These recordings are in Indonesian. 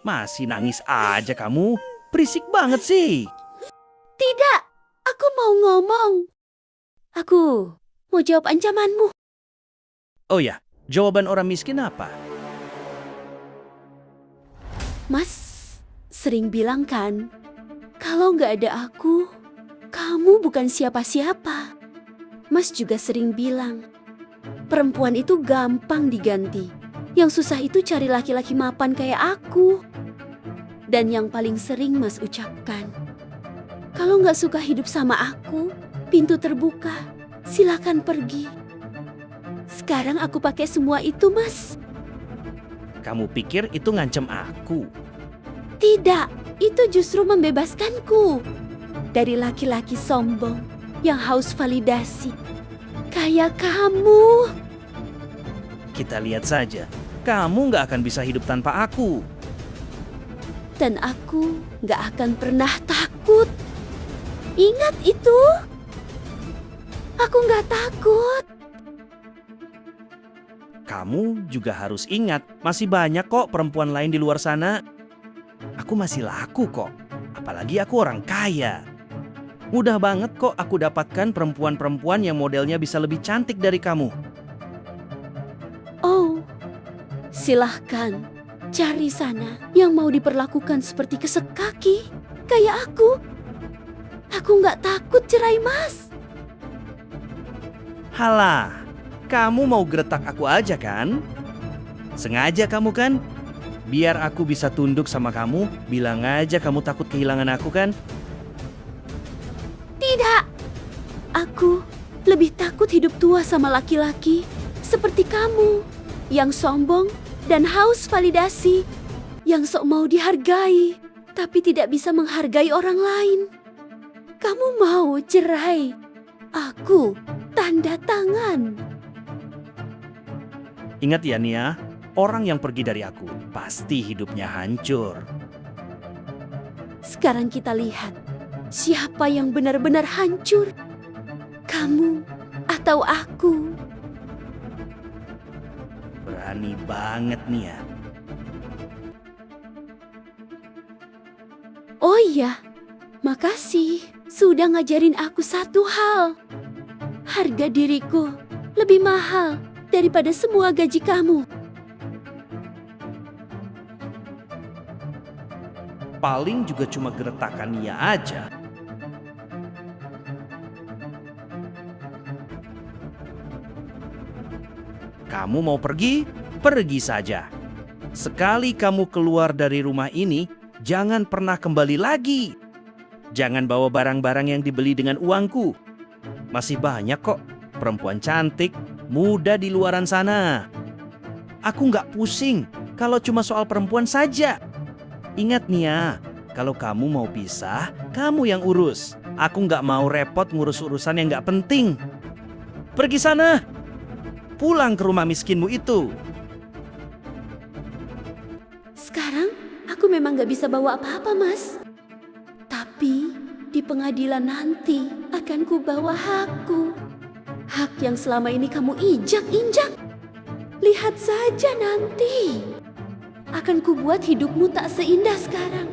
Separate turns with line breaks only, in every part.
Masih nangis aja kamu? Berisik banget sih.
Tidak, aku mau ngomong. Aku mau jawab ancamanmu.
Oh ya, jawaban orang miskin apa?
Mas sering bilang kan, kalau nggak ada aku, kamu bukan siapa-siapa. Mas juga sering bilang, perempuan itu gampang diganti. Yang susah itu cari laki-laki mapan kayak aku. Dan yang paling sering Mas ucapkan, kalau nggak suka hidup sama aku, pintu terbuka, silakan pergi. Sekarang aku pakai semua itu, Mas.
Kamu pikir itu ngancem aku?
Tidak, itu justru membebaskanku dari laki-laki sombong yang haus validasi. Kayak kamu.
Kita lihat saja. Kamu nggak akan bisa hidup tanpa aku.
Dan aku nggak akan pernah takut. Ingat itu. Aku nggak takut.
Kamu juga harus ingat, masih banyak kok perempuan lain di luar sana. Aku masih laku kok, apalagi aku orang kaya. Mudah banget kok aku dapatkan perempuan-perempuan yang modelnya bisa lebih cantik dari kamu.
Oh, silahkan. Cari sana yang mau diperlakukan seperti keset kaki. Kayak aku. Aku nggak takut cerai, Mas.
Halah, kamu mau geretak aku aja kan? Sengaja kamu kan? Biar aku bisa tunduk sama kamu, bilang aja kamu takut kehilangan aku kan?
Tidak. Aku lebih takut hidup tua sama laki-laki seperti kamu. Yang sombong dan haus validasi. Yang sok mau dihargai, tapi tidak bisa menghargai orang lain. Kamu mau cerai? Aku tanda tangan.
Ingat ya Nia, orang yang pergi dari aku pasti hidupnya hancur.
Sekarang kita lihat siapa yang benar-benar hancur. Kamu atau aku?
Berani banget Nia.
Oh iya, makasih sudah ngajarin aku satu hal. Harga diriku lebih mahal daripada semua gaji kamu.
Paling juga cuma geretakan Nia aja. Kamu mau pergi? Pergi saja. Sekali kamu keluar dari rumah ini, jangan pernah kembali lagi. Jangan bawa barang-barang yang dibeli dengan uangku. Masih banyak kok perempuan cantik, muda di luaran sana. Aku nggak pusing kalau cuma soal perempuan saja. Ingat Nia, kalau kamu mau pisah, kamu yang urus. Aku nggak mau repot ngurus urusan yang nggak penting. Pergi sana. Pulang ke rumah miskinmu itu.
Sekarang aku memang gak bisa bawa apa-apa, Mas. Tapi di pengadilan nanti akan ku bawa hakku. Hak yang selama ini kamu injak-injak. Lihat saja nanti. Akan ku buat hidupmu tak seindah sekarang.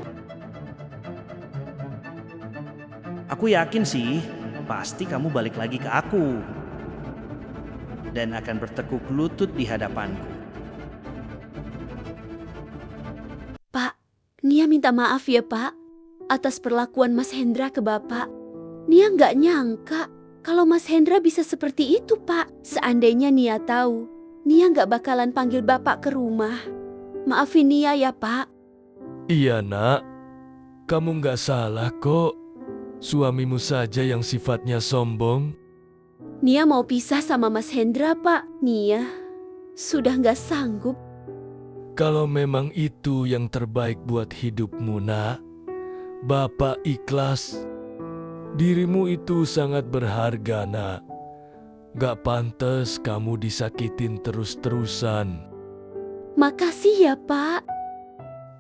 Aku yakin sih, pasti kamu balik lagi ke aku. Dan akan bertekuk lutut di hadapanku.
Pak, Nia minta maaf ya Pak, atas perlakuan Mas Hendra ke Bapak. Nia nggak nyangka kalau Mas Hendra bisa seperti itu Pak. Seandainya Nia tahu, Nia nggak bakalan panggil Bapak ke rumah. Maafin Nia ya Pak.
Iya nak, kamu nggak salah kok. Suamimu saja yang sifatnya sombong.
Nia mau pisah sama Mas Hendra Pak. Nia sudah nggak sanggup.
Kalau memang itu yang terbaik buat hidupmu nak, Bapak ikhlas. Dirimu itu sangat berharga nak. Gak pantas kamu disakitin terus-terusan.
Makasih ya Pak.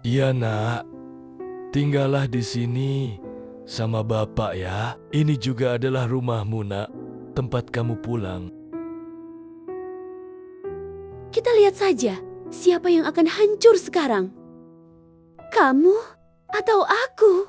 Iya nak, tinggallah di sini sama bapak ya. Ini juga adalah rumahmu, Nak. Tempat kamu pulang.
Kita lihat saja siapa yang akan hancur sekarang. Kamu atau aku?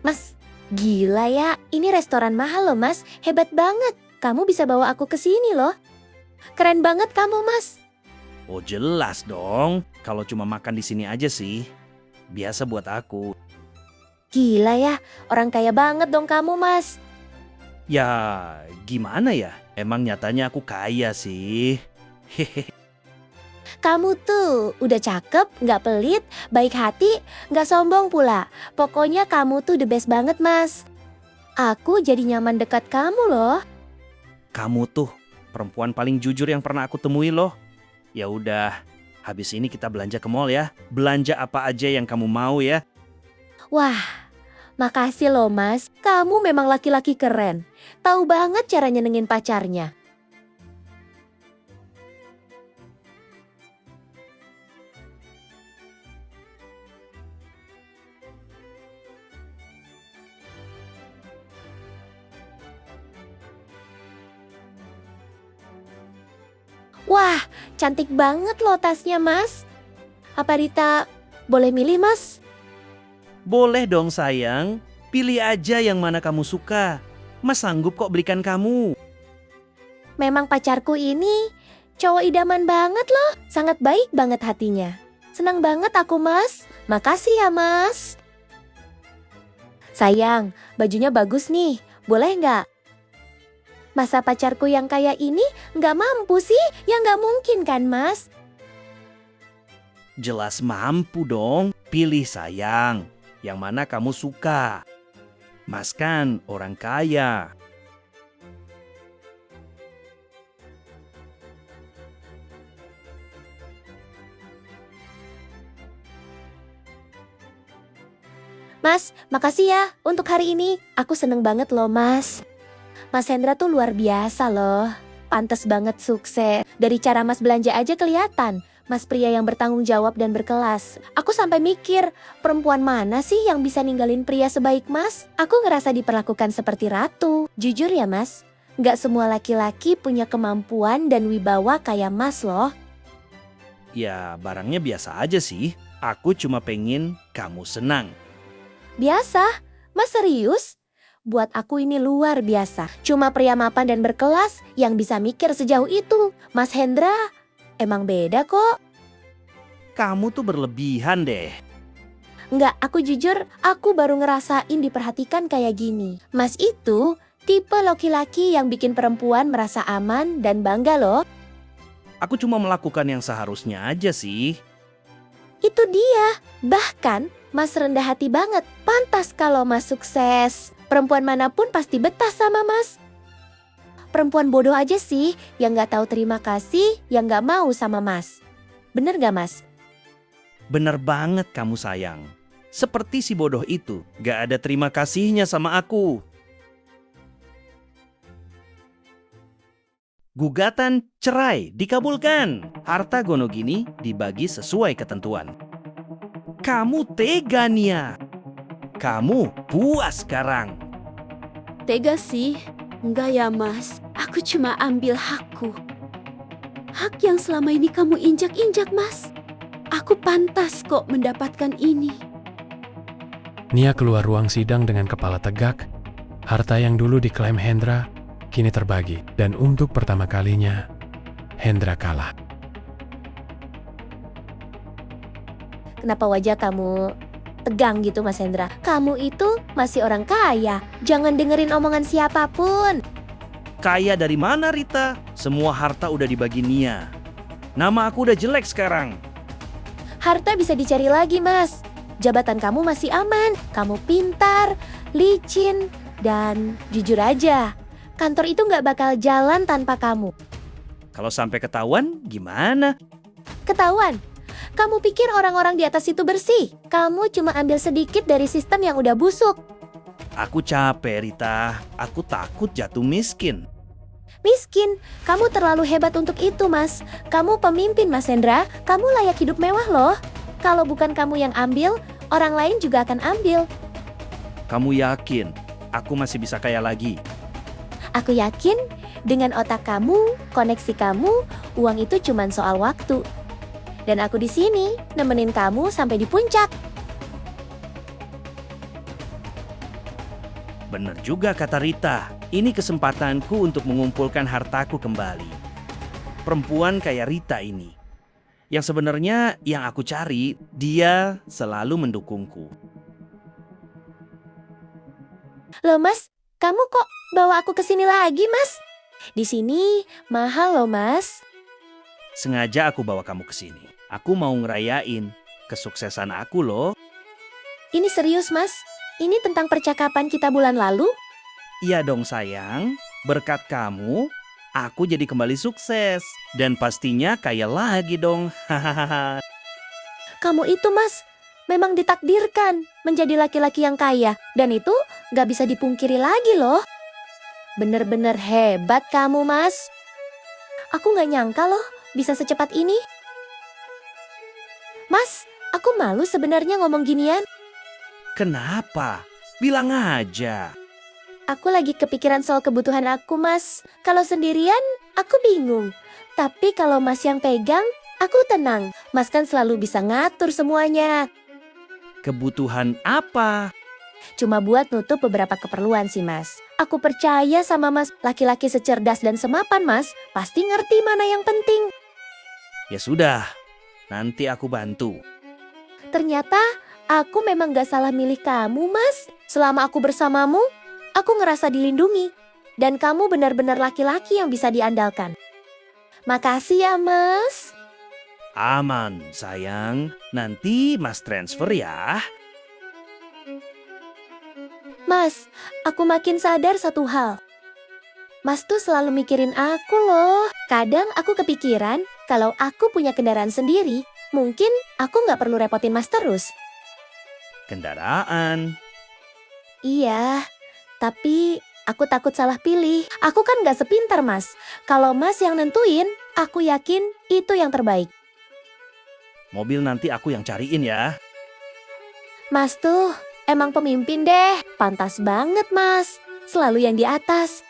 Mas, gila ya. Ini restoran mahal loh, Mas. Hebat banget. Kamu bisa bawa aku ke sini loh. Keren banget kamu, Mas.
Oh jelas dong, kalau cuma makan di sini aja sih. Biasa buat aku.
Gila ya. Orang kaya banget dong kamu, Mas.
Ya gimana ya, emang nyatanya aku kaya sih. Hehe.
Kamu tuh udah cakep, nggak pelit, baik hati, nggak sombong pula. Pokoknya kamu tuh the best banget, Mas. Aku jadi nyaman dekat kamu loh.
Kamu tuh perempuan paling jujur yang pernah aku temui loh. Ya udah, habis ini kita belanja ke mall ya. Belanja apa aja yang kamu mau ya.
Wah, makasih loh, Mas. Kamu memang laki-laki keren. Tahu banget cara nyenengin pacarnya. Wah, cantik banget loh tasnya, Mas. Apa Rita boleh milih, Mas?
Boleh dong sayang, pilih aja yang mana kamu suka. Mas sanggup kok belikan kamu.
Memang pacarku ini cowok idaman banget loh. Sangat baik banget hatinya. Senang banget aku, Mas. Makasih ya, Mas. Sayang, bajunya bagus nih. Boleh nggak? Masa pacarku yang kaya ini nggak mampu sih? Ya nggak mungkin kan, Mas?
Jelas mampu dong, pilih sayang. Yang mana kamu suka. Mas kan orang kaya.
Mas, makasih ya untuk hari ini. Aku seneng banget loh, Mas. Mas Hendra tuh luar biasa loh. Pantes banget sukses. Dari cara Mas belanja aja kelihatan. Mas pria yang bertanggung jawab dan berkelas. Aku sampai mikir, perempuan mana sih yang bisa ninggalin pria sebaik Mas? Aku ngerasa diperlakukan seperti ratu. Jujur ya, Mas, nggak semua laki-laki punya kemampuan dan wibawa kayak Mas loh.
Ya barangnya biasa aja sih. Aku cuma pengen kamu senang.
Biasa? Mas serius? Buat aku ini luar biasa. Cuma pria mapan dan berkelas yang bisa mikir sejauh itu. Mas Hendra emang beda kok.
Kamu tuh berlebihan deh.
Enggak, aku jujur, aku baru ngerasain diperhatikan kayak gini. Mas itu tipe laki-laki yang bikin perempuan merasa aman dan bangga loh.
Aku cuma melakukan yang seharusnya aja sih.
Itu dia. Bahkan Mas rendah hati banget. Pantas kalau Mas sukses. Perempuan manapun pasti betah sama Mas. Perempuan bodoh aja sih yang gak tahu terima kasih, yang gak mau sama Mas. Bener gak, Mas?
Bener banget kamu sayang. Seperti si bodoh itu, gak ada terima kasihnya sama aku. Gugatan cerai dikabulkan. Harta Gonogini dibagi sesuai ketentuan. Kamu tega, Nia. Kamu puas sekarang.
Tega sih. Enggak ya, Mas. Aku cuma ambil hakku. Hak yang selama ini kamu injak-injak, Mas. Aku pantas kok mendapatkan ini.
Nia keluar ruang sidang dengan kepala tegak. Harta yang dulu diklaim Hendra kini terbagi. Dan untuk pertama kalinya, Hendra kalah.
Kenapa wajah kamu tegang gitu, Mas Hendra? Kamu itu masih orang kaya. Jangan dengerin omongan siapapun.
Kaya dari mana, Rita? Semua harta udah dibagi Nia. Nama aku udah jelek sekarang.
Harta bisa dicari lagi, Mas. Jabatan kamu masih aman. Kamu pintar, licin, dan jujur aja, kantor itu nggak bakal jalan tanpa kamu.
Kalau sampai ketahuan, gimana?
Ketahuan? Kamu pikir orang-orang di atas itu bersih? Kamu cuma ambil sedikit dari sistem yang udah busuk.
Aku capek, Rita. Aku takut jatuh miskin.
Miskin, kamu terlalu hebat untuk itu, Mas. Kamu pemimpin, Mas Hendra. Kamu layak hidup mewah loh. Kalau bukan kamu yang ambil, orang lain juga akan ambil.
Kamu yakin aku masih bisa kaya lagi?
Aku yakin dengan otak kamu, koneksi kamu, uang itu cuma soal waktu. Dan aku di sini nemenin kamu sampai di puncak.
Bener juga kata Rita, ini kesempatanku untuk mengumpulkan hartaku kembali. Perempuan kayak Rita ini, yang sebenarnya yang aku cari, dia selalu mendukungku.
Loh Mas, kamu kok bawa aku ke sini lagi, Mas? Di sini mahal loh, Mas.
Sengaja aku bawa kamu ke sini. Aku mau ngerayain kesuksesan aku loh.
Ini serius, Mas? Ini tentang percakapan kita bulan lalu?
Iya dong sayang, berkat kamu, aku jadi kembali sukses. Dan pastinya kaya lagi dong. Hahaha.
Kamu itu, Mas, memang ditakdirkan menjadi laki-laki yang kaya. Dan itu gak bisa dipungkiri lagi loh. Bener-bener hebat kamu, Mas. Aku gak nyangka loh bisa secepat ini. Mas, aku malu sebenarnya ngomong ginian.
Kenapa? Bilang aja.
Aku lagi kepikiran soal kebutuhan aku, Mas. Kalau sendirian, aku bingung. Tapi kalau Mas yang pegang, aku tenang. Mas kan selalu bisa ngatur semuanya.
Kebutuhan apa?
Cuma buat nutup beberapa keperluan sih, Mas. Aku percaya sama Mas, laki-laki secerdas dan semapan, Mas. Pasti ngerti mana yang penting.
Ya sudah, nanti aku bantu.
Ternyata aku memang gak salah milih kamu, Mas. Selama aku bersamamu, aku ngerasa dilindungi. Dan kamu benar-benar laki-laki yang bisa diandalkan. Makasih ya, Mas.
Aman, sayang. Nanti Mas transfer ya.
Mas, aku makin sadar satu hal. Mas tuh selalu mikirin aku loh. Kadang aku kepikiran, kalau aku punya kendaraan sendiri, mungkin aku gak perlu repotin Mas terus.
Kendaraan.
Iya, tapi aku takut salah pilih. Aku kan gak sepintar Mas. Kalau Mas yang nentuin, aku yakin itu yang terbaik.
Mobil nanti aku yang cariin ya.
Mas tuh emang pemimpin deh. Pantas banget Mas. Selalu yang di atas.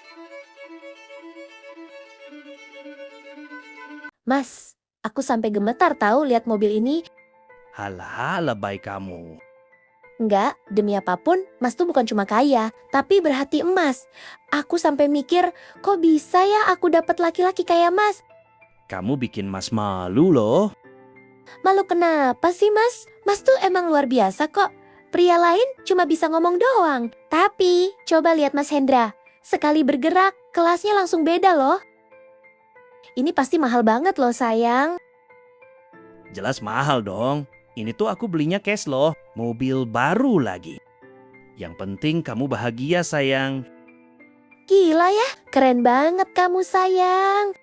Mas, aku sampai gemetar tahu lihat mobil ini.
Halah, lebay kamu.
Enggak, demi apapun, Mas tuh bukan cuma kaya, tapi berhati emas. Aku sampai mikir, kok bisa ya aku dapat laki-laki kayak Mas?
Kamu bikin Mas malu loh.
Malu kenapa sih Mas? Mas tuh emang luar biasa kok. Pria lain cuma bisa ngomong doang. Tapi, coba lihat Mas Hendra. Sekali bergerak, kelasnya langsung beda loh. Ini pasti mahal banget loh sayang.
Jelas mahal dong. Ini tuh aku belinya cash loh. Mobil baru lagi. Yang penting kamu bahagia sayang.
Gila ya, keren banget kamu sayang.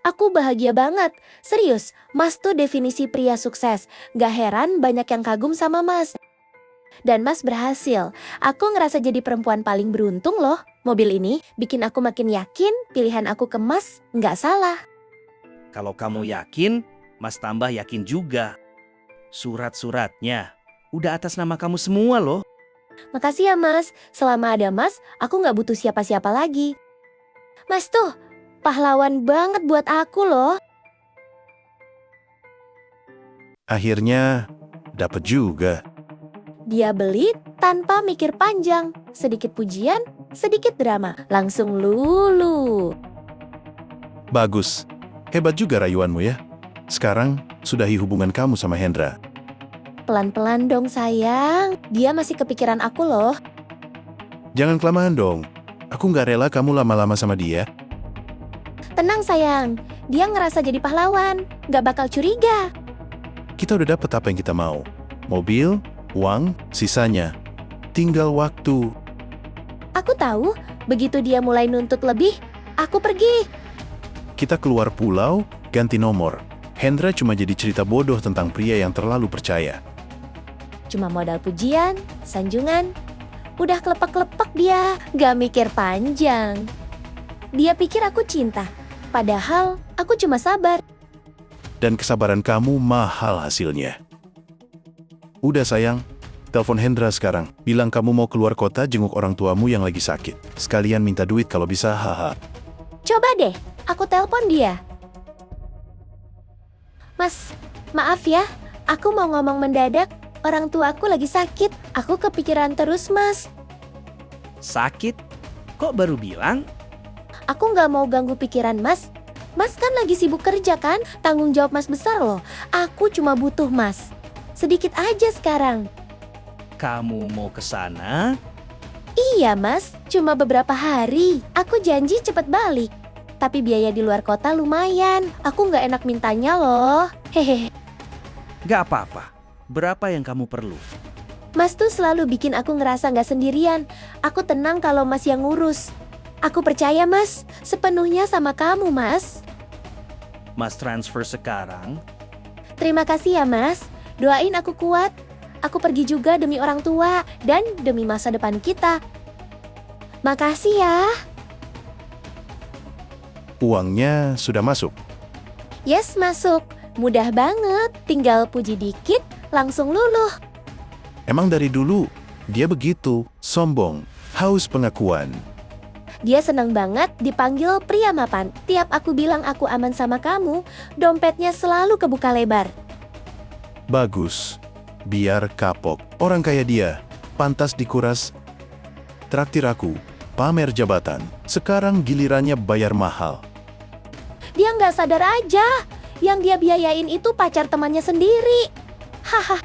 Aku bahagia banget. Serius, Mas tuh definisi pria sukses. Gak heran banyak yang kagum sama Mas. Dan Mas berhasil. Aku ngerasa jadi perempuan paling beruntung loh. Mobil ini bikin aku makin yakin pilihan aku ke Mas gak salah.
Kalau kamu yakin, Mas tambah yakin juga. Surat-suratnya udah atas nama kamu semua loh.
Makasih ya Mas. Selama ada Mas, aku gak butuh siapa-siapa lagi. Mas tuh pahlawan banget buat aku loh.
Akhirnya dapet juga.
Dia beli tanpa mikir panjang. Sedikit pujian, sedikit drama. Langsung lulu.
Bagus. Hebat juga rayuanmu ya. Sekarang sudahi hubungan kamu sama Hendra.
Pelan-pelan dong sayang. Dia masih kepikiran aku loh.
Jangan kelamaan dong. Aku nggak rela kamu lama-lama sama dia.
Tenang sayang. Dia ngerasa jadi pahlawan. Gak bakal curiga.
Kita udah dapet apa yang kita mau. Mobil, uang, sisanya. Tinggal waktu.
Aku tahu, begitu dia mulai nuntut lebih, aku pergi.
Kita keluar pulau, ganti nomor. Hendra cuma jadi cerita bodoh tentang pria yang terlalu percaya.
Cuma modal pujian, sanjungan. Udah kelepek-kelepek dia, gak mikir panjang. Dia pikir aku cinta. Padahal aku cuma sabar.
Dan kesabaran kamu mahal hasilnya. Udah sayang, telepon Hendra sekarang. Bilang kamu mau keluar kota jenguk orang tuamu yang lagi sakit. Sekalian minta duit kalau bisa, haha.
Coba deh, aku telepon dia. Mas, maaf ya, aku mau ngomong mendadak. Orang tuaku lagi sakit. Aku kepikiran terus, Mas.
Sakit? Kok baru bilang?
Aku nggak mau ganggu pikiran Mas. Mas kan lagi sibuk kerja kan? Tanggung jawab Mas besar loh. Aku cuma butuh Mas. Sedikit aja sekarang.
Kamu mau ke sana?
Iya Mas, cuma beberapa hari. Aku janji cepet balik. Tapi biaya di luar kota lumayan. Aku nggak enak mintanya loh. Hehehe.
Gak apa-apa. Berapa yang kamu perlu?
Mas tuh selalu bikin aku ngerasa nggak sendirian. Aku tenang kalau Mas yang ngurus. Aku percaya Mas, sepenuhnya sama kamu Mas.
Mas transfer sekarang?
Terima kasih ya Mas. Doain aku kuat. Aku pergi juga demi orang tua dan demi masa depan kita. Makasih ya.
Uangnya sudah masuk.
Yes, masuk. Mudah banget. Tinggal puji dikit, langsung luluh.
Emang dari dulu, dia begitu, sombong, haus pengakuan.
Dia senang banget dipanggil pria mapan. Tiap aku bilang aku aman sama kamu, dompetnya selalu kebuka lebar.
Bagus. Biar kapok. Orang kaya dia, pantas dikuras. Traktir aku, pamer jabatan. Sekarang gilirannya bayar mahal.
Dia nggak sadar aja. Yang dia biayain itu pacar temannya sendiri. Haha.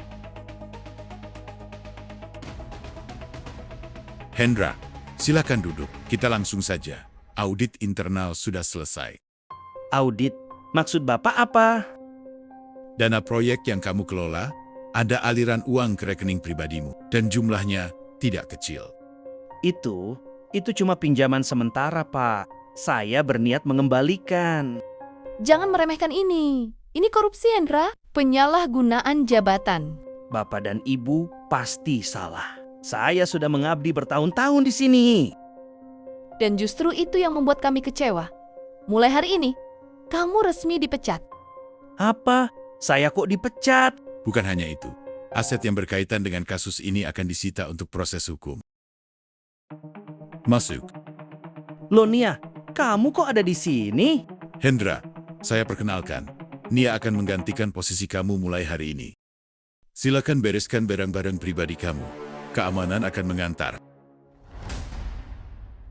Hendra, silakan duduk. Kita langsung saja. Audit internal sudah selesai.
Audit? Maksud Bapak apa?
Dana proyek yang kamu kelola, ada aliran uang ke rekening pribadimu. Dan jumlahnya tidak kecil.
Itu cuma pinjaman sementara, Pak. Saya berniat mengembalikan.
Jangan meremehkan ini. Ini korupsi, Hendra. Penyalahgunaan jabatan.
Bapak dan Ibu pasti salah. Saya sudah mengabdi bertahun-tahun di sini.
Dan justru itu yang membuat kami kecewa. Mulai hari ini, kamu resmi dipecat.
Apa? Saya kok dipecat?
Bukan hanya itu. Aset yang berkaitan dengan kasus ini akan disita untuk proses hukum. Masuk.
Loh Nia, kamu kok ada di sini?
Hendra, saya perkenalkan. Nia akan menggantikan posisi kamu mulai hari ini. Silakan bereskan barang-barang pribadi kamu. Keamanan akan mengantar.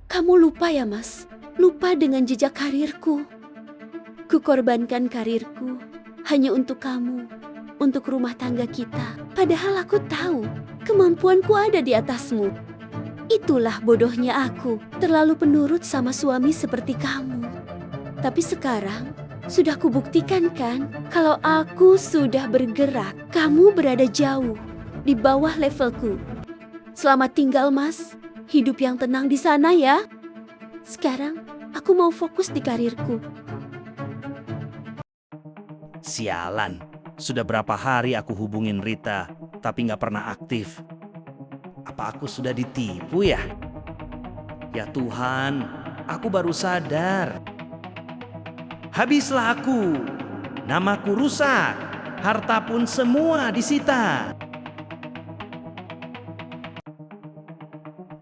Kamu lupa ya Mas? Lupa dengan jejak karirku. Kukorbankan karirku hanya untuk kamu, untuk rumah tangga kita. Padahal aku tahu kemampuanku ada di atasmu. Itulah bodohnya aku, terlalu penurut sama suami seperti kamu. Tapi sekarang sudah kubuktikan kan, kalau aku sudah bergerak, kamu berada jauh di bawah levelku. Selamat tinggal Mas, hidup yang tenang di sana ya. Sekarang aku mau fokus di karirku.
Sialan, sudah berapa hari aku hubungin Rita, tapi nggak pernah aktif. Apa aku sudah ditipu ya? Ya Tuhan, aku baru sadar. Habislah aku, namaku rusak, harta pun semua disita.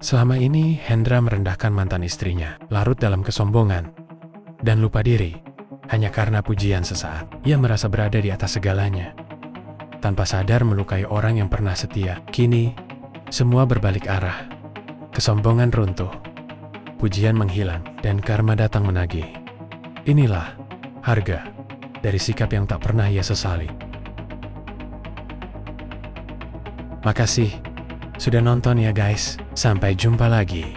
Selama ini, Hendra merendahkan mantan istrinya, larut dalam kesombongan, dan lupa diri. Hanya karena pujian sesaat, ia merasa berada di atas segalanya. Tanpa sadar melukai orang yang pernah setia. Kini, semua berbalik arah. Kesombongan runtuh, pujian menghilang, dan karma datang menagih. Inilah harga dari sikap yang tak pernah ia sesali. Makasih sudah nonton ya guys. Sampai jumpa lagi.